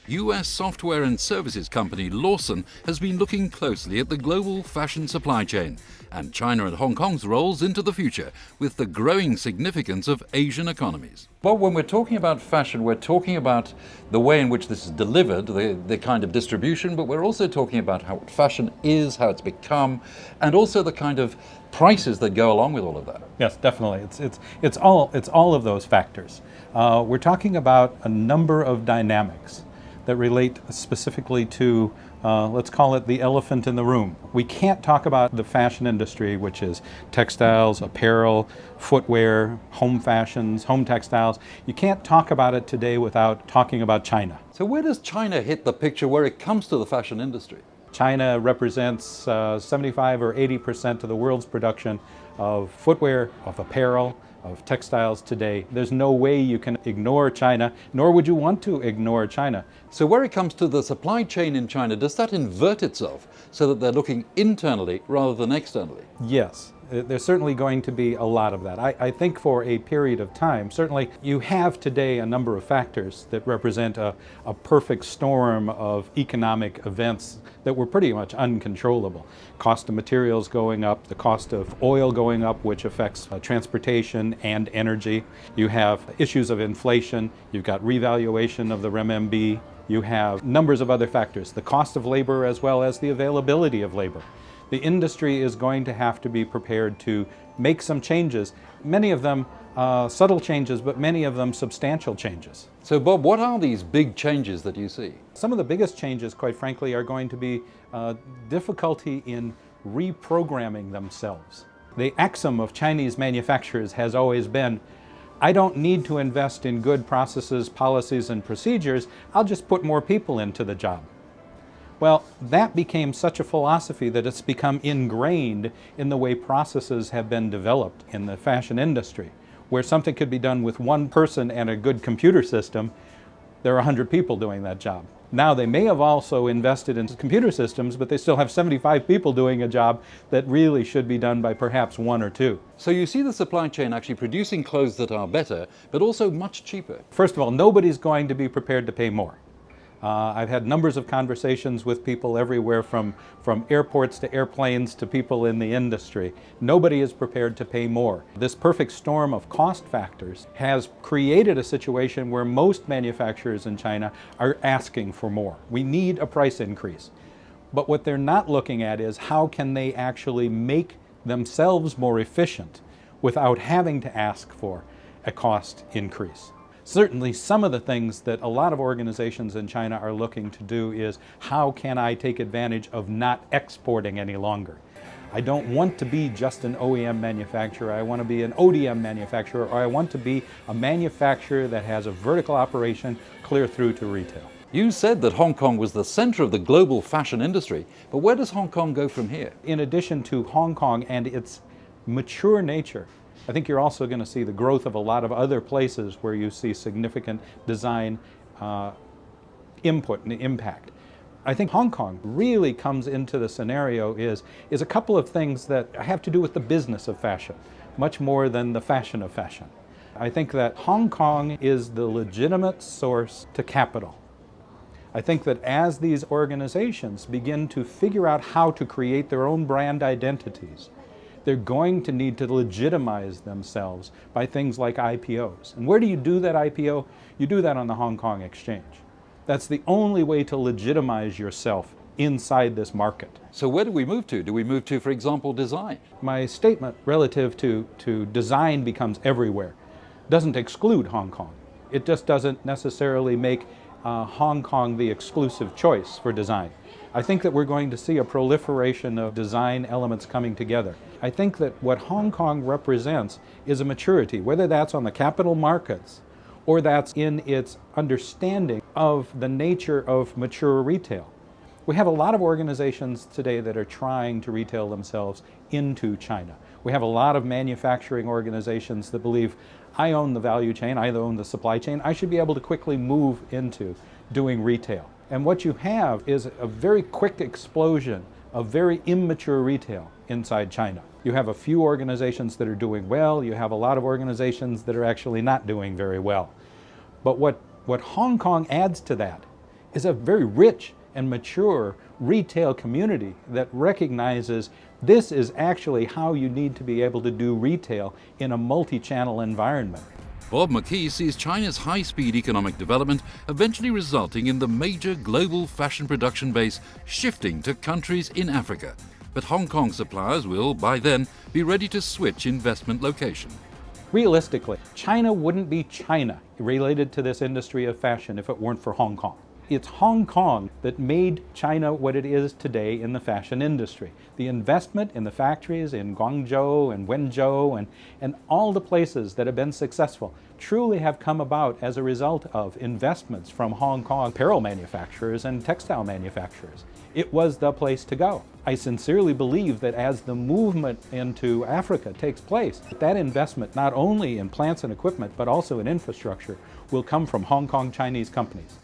US software and services company Lawson has been looking closely at the global fashion supply chain and China and Hong Kong's roles into the future with the growing significance of Asian economies. Well, when we're talking about fashion, we're talking about the way in which this is delivered, the kind of distribution, but we're also talking about how fashion is, how it's become, and also the kind of prices that go along with all of that. Yes, definitely. It's all of those factors. We're talking about a number of dynamics that relate specifically to, let's call it the elephant in the room. We can't talk about the fashion industry, which is textiles, apparel, footwear, home fashions, home textiles. You can't talk about it today without talking about China. So where does China hit the picture where it comes to the fashion industry? China represents 75 or 80% of the world's production of footwear, of apparel, of textiles today. There's no way you can ignore China, nor would you want to ignore China. So where it comes to the supply chain in China, does that invert itself so that they're looking internally rather than externally? Yes. There's certainly going to be a lot of that. I think for a period of time, certainly you have today a number of factors that represent a perfect storm of economic events that were pretty much uncontrollable. Cost of materials going up, the cost of oil going up, which affects transportation and energy. You have issues of inflation, you've got revaluation of the renminbi, you have numbers of other factors, the cost of labor as well as the availability of labor. The industry is going to have to be prepared to make some changes, many of them subtle changes, but many of them substantial changes. So Bob, what are these big changes that you see? Some of the biggest changes, quite frankly, are going to be difficulty in reprogramming themselves. The axiom of Chinese manufacturers has always been, I don't need to invest in good processes, policies, and procedures, I'll just put more people into the job. Well, that became such a philosophy that it's become ingrained in the way processes have been developed in the fashion industry. Where something could be done with one person and a good computer system, there are 100 people doing that job. Now, they may have also invested in computer systems, but they still have 75 people doing a job that really should be done by perhaps one or two. So you see the supply chain actually producing clothes that are better, but also much cheaper. First of all, nobody's going to be prepared to pay more. I've had numbers of conversations with people everywhere from airports to airplanes to people in the industry. Nobody is prepared to pay more. This perfect storm of cost factors has created a situation where most manufacturers in China are asking for more. We need a price increase. But what they're not looking at is how can they actually make themselves more efficient without having to ask for a cost increase. Certainly some of the things that a lot of organizations in China are looking to do is how can I take advantage of not exporting any longer? I don't want to be just an OEM manufacturer, I want to be an ODM manufacturer, or I want to be a manufacturer that has a vertical operation clear through to retail. You said that Hong Kong was the center of the global fashion industry, but where does Hong Kong go from here? In addition to Hong Kong and its mature nature, I think you're also going to see the growth of a lot of other places where you see significant design input and impact. I think Hong Kong really comes into the scenario is a couple of things that have to do with the business of fashion, much more than the fashion of fashion. I think that Hong Kong is the legitimate source to capital. I think that as these organizations begin to figure out how to create their own brand identities, they're going to need to legitimize themselves by things like IPOs. And where do you do that IPO? You do that on the Hong Kong Exchange. That's the only way to legitimize yourself inside this market. So where do we move to? Do we move to, for example, design? My statement relative to design becomes everywhere doesn't exclude Hong Kong. It just doesn't necessarily make Hong Kong the exclusive choice for design. I think that we're going to see a proliferation of design elements coming together. I think that what Hong Kong represents is a maturity, whether that's on the capital markets or that's in its understanding of the nature of mature retail. We have a lot of organizations today that are trying to retail themselves into China. We have a lot of manufacturing organizations that believe, I own the value chain, I own the supply chain, I should be able to quickly move into doing retail. And what you have is a very quick explosion of very immature retail inside China. You have a few organizations that are doing well, you have a lot of organizations that are actually not doing very well. But what Hong Kong adds to that is a very rich and mature retail community that recognizes this is actually how you need to be able to do retail in a multi-channel environment. Bob McKee sees China's high-speed economic development eventually resulting in the major global fashion production base shifting to countries in Africa. But Hong Kong suppliers will, by then, be ready to switch investment location. Realistically, China wouldn't be China related to this industry of fashion if it weren't for Hong Kong. It's Hong Kong that made China what it is today in the fashion industry. The investment in the factories in Guangzhou and Wenzhou and all the places that have been successful truly have come about as a result of investments from Hong Kong apparel manufacturers and textile manufacturers. It was the place to go. I sincerely believe that as the movement into Africa takes place, that investment not only in plants and equipment but also in infrastructure will come from Hong Kong Chinese companies.